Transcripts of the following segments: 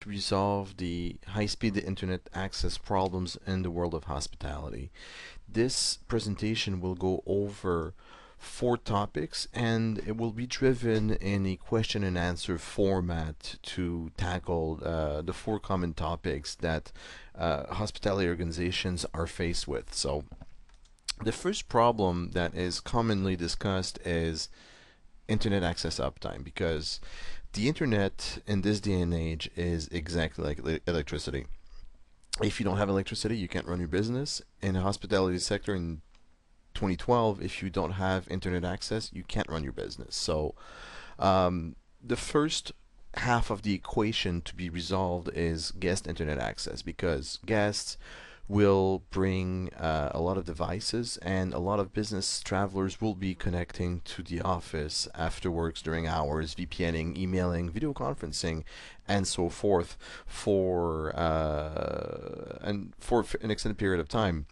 to resolve the high-speed internet access problems in the world of hospitality. This presentation will go over four topics, and it will be driven in a question and answer format to tackle the four common topics that hospitality organizations are faced with. So the first problem that is commonly discussed is internet access uptime, because the internet in this day and age is exactly like electricity. If you don't have electricity, you can't run your business. In the hospitality sector in 2012, if you don't have internet access, you can't run your business. So the first half of the equation to be resolved is guest internet access, because guests will bring a lot of devices, and a lot of business travelers will be connecting to the office after works, during hours, VPNing, emailing, video conferencing, and so forth for an extended period of time.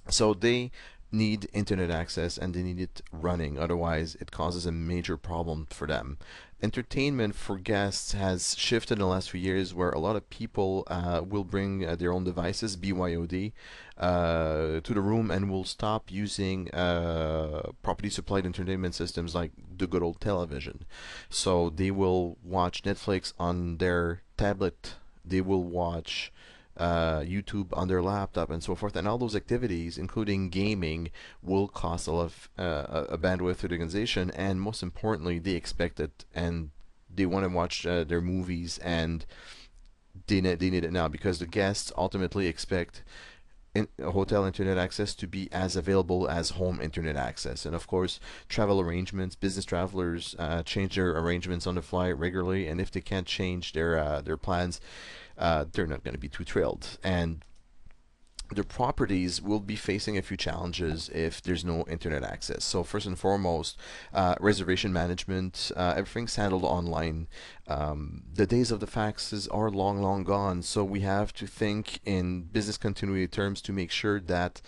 So they need internet access, and they need it running, otherwise it causes a major problem for them. Entertainment for guests has shifted in the last few years, where a lot of people will bring their own devices, BYOD, to the room, and will stop using property supplied entertainment systems like the good old television. So they will watch Netflix on their tablet, they will watch YouTube on their laptop, and so forth. And all those activities, including gaming, will cost a lot of a bandwidth to the organization. And most importantly, they expect it, and they want to watch their movies, and they need it now, because the guests ultimately expect hotel internet access to be as available as home internet access. And of course, travel arrangements, business travelers change their arrangements on the fly regularly, and if they can't change their plans, they're not going to be too thrilled. And the properties will be facing a few challenges if there's no internet access. So first and foremost, reservation management, everything's handled online. The days of the faxes are long gone, so we have to think in business continuity terms to make sure that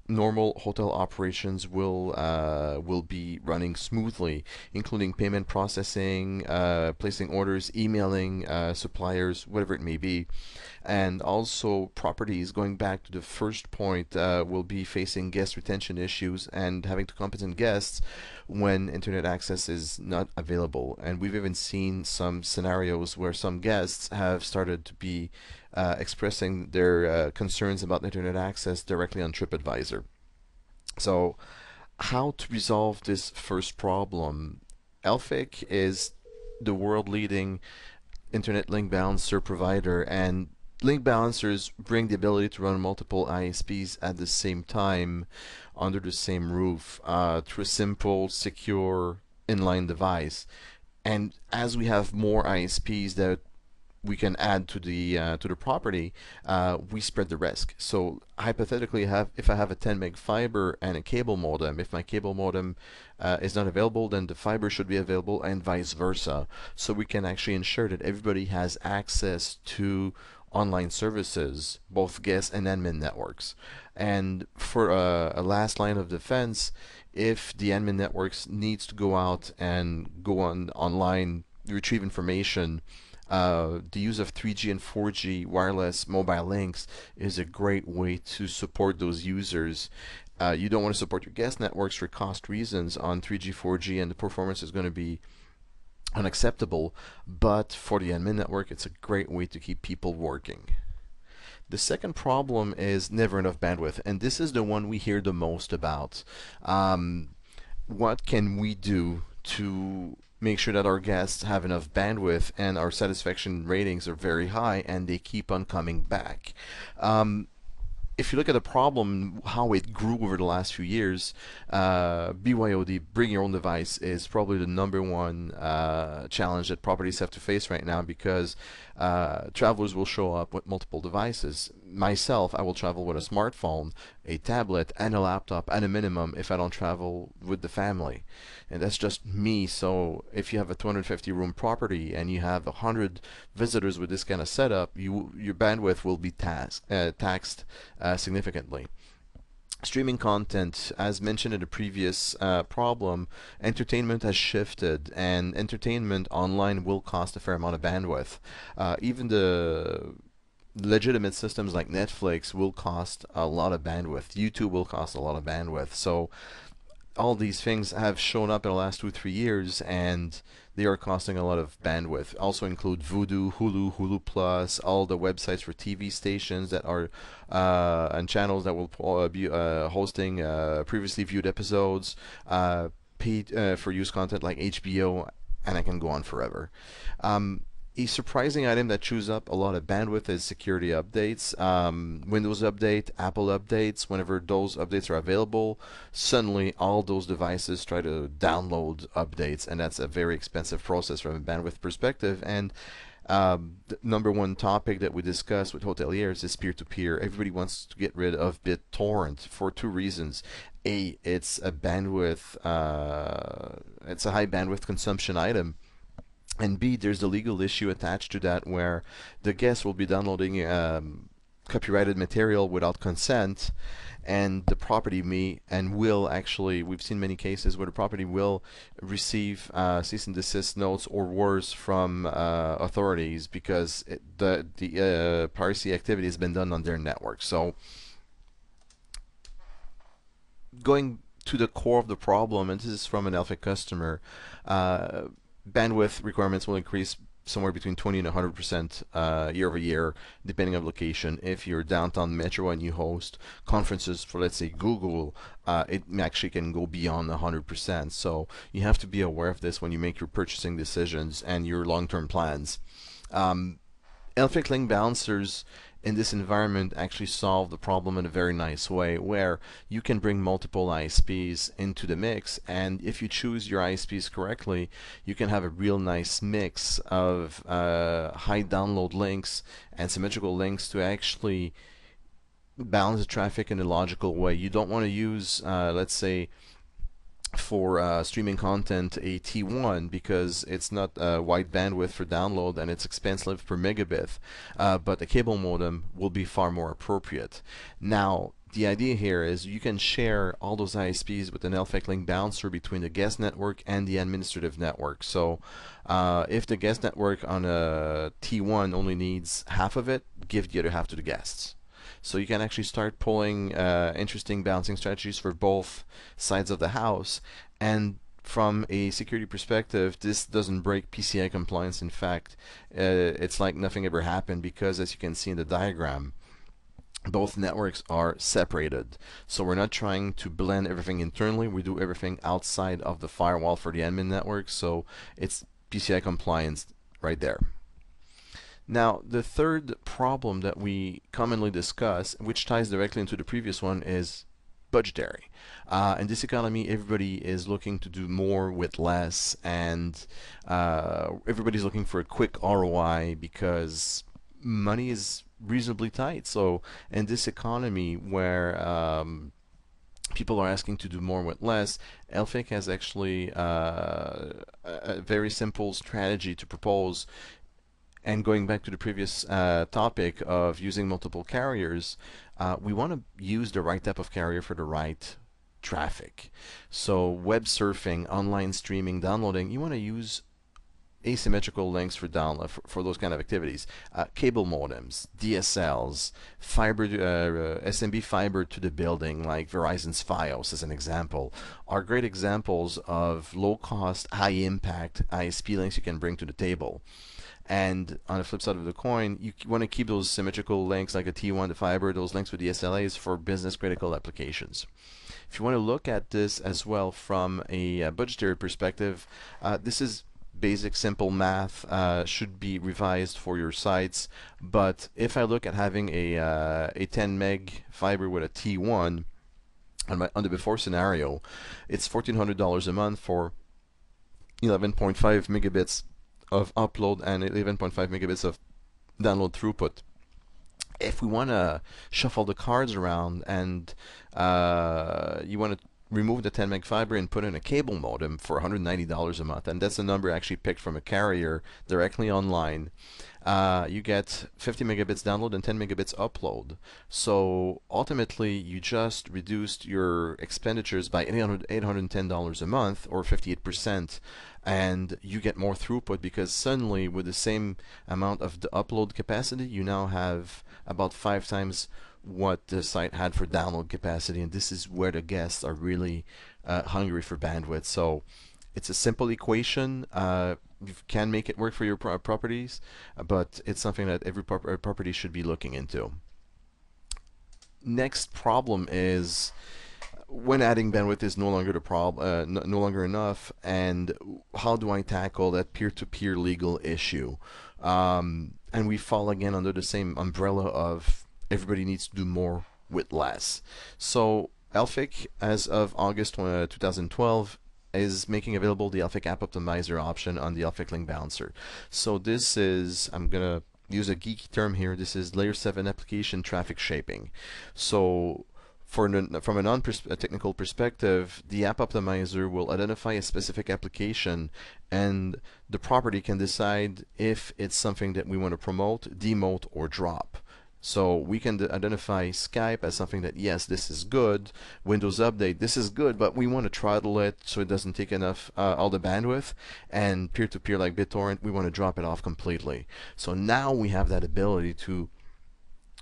normal hotel operations will be running smoothly, including payment processing, placing orders, emailing suppliers, whatever it may be. And also, properties, going back to the first point, will be facing guest retention issues and having to compensate guests when internet access is not available. And we've even seen some scenarios where some guests have started to be expressing their concerns about internet access directly on TripAdvisor. So, how to resolve this first problem? Elfiq is the world leading internet link balancer provider, and link balancers bring the ability to run multiple ISPs at the same time under the same roof through a simple, secure inline device. And as we have more ISPs that we can add to the property, we spread the risk. So hypothetically, if I have a 10 meg fiber and a cable modem, if my cable modem is not available, then the fiber should be available, and vice versa. So we can actually ensure that everybody has access to online services, both guest and admin networks. And for a last line of defense, if the admin networks needs to go out and go online, retrieve information, the use of 3G and 4G wireless mobile links is a great way to support those users. You don't want to support your guest networks for cost reasons on 3G, 4G, and the performance is going to be unacceptable. But for the admin network, it's a great way to keep people working. The second problem is never enough bandwidth, and this is the one we hear the most about. What can we do to make sure that our guests have enough bandwidth and our satisfaction ratings are very high and they keep on coming back? If you look at the problem, how it grew over the last few years, BYOD, bring your own device, is probably the number one challenge that properties have to face right now, because travelers will show up with multiple devices. Myself, I will travel with a smartphone, a tablet, and a laptop at a minimum if I don't travel with the family. And that's just me. So if you have a 250 room property and you have 100 visitors with this kind of setup, your bandwidth will be taxed significantly. Streaming content, as mentioned in the previous problem, entertainment has shifted, and entertainment online will cost a fair amount of bandwidth. Even the legitimate systems like Netflix will cost a lot of bandwidth. YouTube will cost a lot of bandwidth. So all these things have shown up in the last 2 3 years, and they are costing a lot of bandwidth. Also include Vudu, Hulu, Hulu Plus, all the websites for TV stations that are and channels that will be hosting previously viewed episodes, paid for use content like HBO, and I can go on forever. Um, a surprising item that chews up a lot of bandwidth is security updates. Windows update, Apple updates, whenever those updates are available, suddenly all those devices try to download updates, and that's a very expensive process from a bandwidth perspective. And the number one topic that we discuss with hoteliers is peer-to-peer. Everybody wants to get rid of BitTorrent for two reasons. A, it's a bandwidth, it's a high bandwidth consumption item, and B, there's the legal issue attached to that where the guest will be downloading copyrighted material without consent, and the property may and will actually, we've seen many cases where the property will receive cease and desist notes or worse from authorities because the piracy activity has been done on their network. So going to the core of the problem, and this is from an Elfiq customer, uh, bandwidth requirements will increase somewhere between 20 and 100% year over year, depending on location. If you're downtown Metro and you host conferences for, let's say, Google, it actually can go beyond 100%. So you have to be aware of this when you make your purchasing decisions and your long-term plans. Um, Elfiq link balancers in this environment actually solve the problem in a very nice way where you can bring multiple ISPs into the mix, and if you choose your ISPs correctly, you can have a real nice mix of high download links and symmetrical links to actually balance the traffic in a logical way. You don't want to use, let's say, for streaming content a T1 because it's not wide bandwidth for download and it's expensive per megabit, but a cable modem will be far more appropriate. Now, the idea here is you can share all those ISPs with an Elfiq link balancer between the guest network and the administrative network. So if the guest network on a T1 only needs half of it, give the other half to the guests. So you can actually start pulling interesting balancing strategies for both sides of the house. And from a security perspective, this doesn't break PCI compliance. In fact, it's like nothing ever happened because, as you can see in the diagram, both networks are separated. So we're not trying to blend everything internally. We do everything outside of the firewall for the admin network. So it's PCI compliance right there. Now, the third problem that we commonly discuss, which ties directly into the previous one, is budgetary. In this economy, everybody is looking to do more with less, and everybody's looking for a quick ROI because money is reasonably tight. So, in this economy where people are asking to do more with less, Elfiq has actually a very simple strategy to propose. And going back to the previous topic of using multiple carriers, we want to use the right type of carrier for the right traffic. So web surfing, online streaming, downloading, you want to use asymmetrical links for download for those kind of activities. Cable modems, DSLs, fiber, SMB fiber to the building, like Verizon's FiOS as an example, are great examples of low-cost, high-impact ISP links you can bring to the table. And on the flip side of the coin, you want to keep those symmetrical links like a T1 to fiber, those links with the SLAs for business critical applications. If you want to look at this as well from a budgetary perspective, this is basic simple math, should be revised for your sites. But if I look at having a 10 meg fiber with a T1 on the before scenario, it's $1,400 a month for 11.5 megabits of upload and 11.5 megabits of download throughput. If we want to shuffle the cards around and you want to remove the 10 meg fiber and put in a cable modem for $190 a month, and that's a number actually picked from a carrier directly online, you get 50 megabits download and 10 megabits upload. So ultimately, you just reduced your expenditures by $810 a month, or 58%, and you get more throughput because suddenly, with the same amount of the upload capacity, you now have about 5 times what the site had for download capacity, and this is where the guests are really hungry for bandwidth. So it's a simple equation. You can make it work for your properties, but it's something that every property should be looking into. Next problem is when adding bandwidth is no longer the no longer enough, and how do I tackle that peer-to-peer legal issue? And we fall again under the same umbrella of everybody needs to do more with less. So Elfiq, as of August 2012, is making available the Elfiq App Optimizer option on the Elfiq Link Balancer. So this is, I'm gonna use a geeky term here, this is layer 7 application traffic shaping. So from a non-technical perspective, the App Optimizer will identify a specific application, and the property can decide if it's something that we want to promote, demote, or drop. So we can identify Skype as something that, yes, this is good. Windows Update, this is good, but we want to throttle it so it doesn't take enough all the bandwidth. And peer-to-peer like BitTorrent, we want to drop it off completely. So now we have that ability to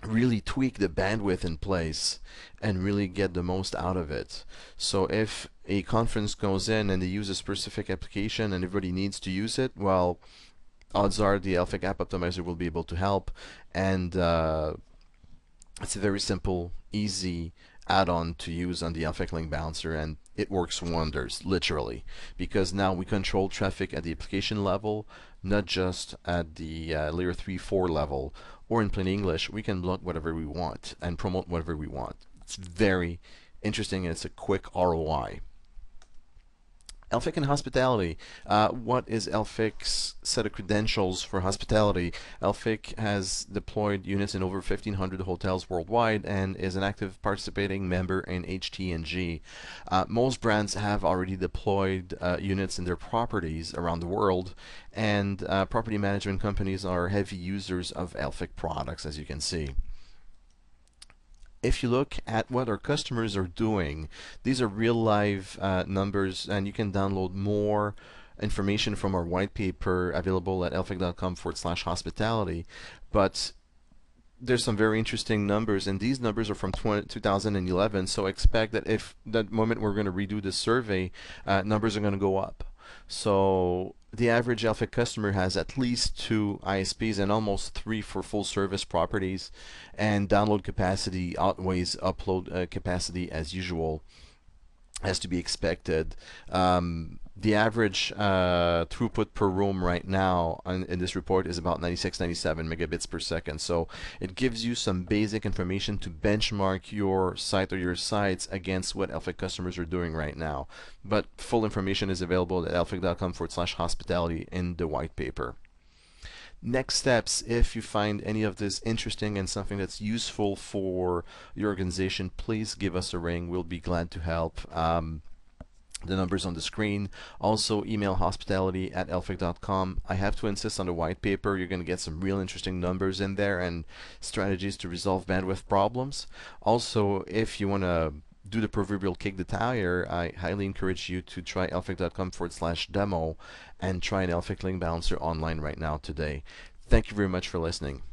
really tweak the bandwidth in place and really get the most out of it. So if a conference goes in and they use a specific application and everybody needs to use it, well, odds are the Elfiq App Optimizer will be able to help, and it's a very simple, easy add-on to use on the Elfiq Link Balancer, and it works wonders, literally, because now we control traffic at the application level, not just at the layer 3-4 level, or in plain English, we can block whatever we want and promote whatever we want. It's very interesting, and it's a quick ROI. Elfiq and hospitality. What is Elfiq's set of credentials for hospitality? Elfiq has deployed units in over 1,500 hotels worldwide and is an active participating member in HT&G. Most brands have already deployed units in their properties around the world, and property management companies are heavy users of Elfiq products, as you can see. If you look at what our customers are doing, these are real live numbers, and you can download more information from our white paper available at elfiq.com/hospitality. But there's some very interesting numbers, and these numbers are from 2011, so expect that if the moment we're going to redo the survey, numbers are going to go up. So the average Elfiq customer has at least 2 ISPs and almost 3 for full service properties, and download capacity outweighs upload capacity as usual, as to be expected. The average throughput per room right now in this report is about 96, 97 megabits per second. So it gives you some basic information to benchmark your site or your sites against what Elfiq customers are doing right now. But full information is available at elfiq.com/hospitality in the white paper. Next steps, if you find any of this interesting and something that's useful for your organization, please give us a ring. We'll be glad to help. The numbers on the screen. Also, email hospitality@elfiq.com. I have to insist on the white paper. You're going to get some real interesting numbers in there and strategies to resolve bandwidth problems. Also, if you want to do the proverbial kick the tire, I highly encourage you to try elfiq.com/demo and try an Elfiq Link Balancer online right now today. Thank you very much for listening.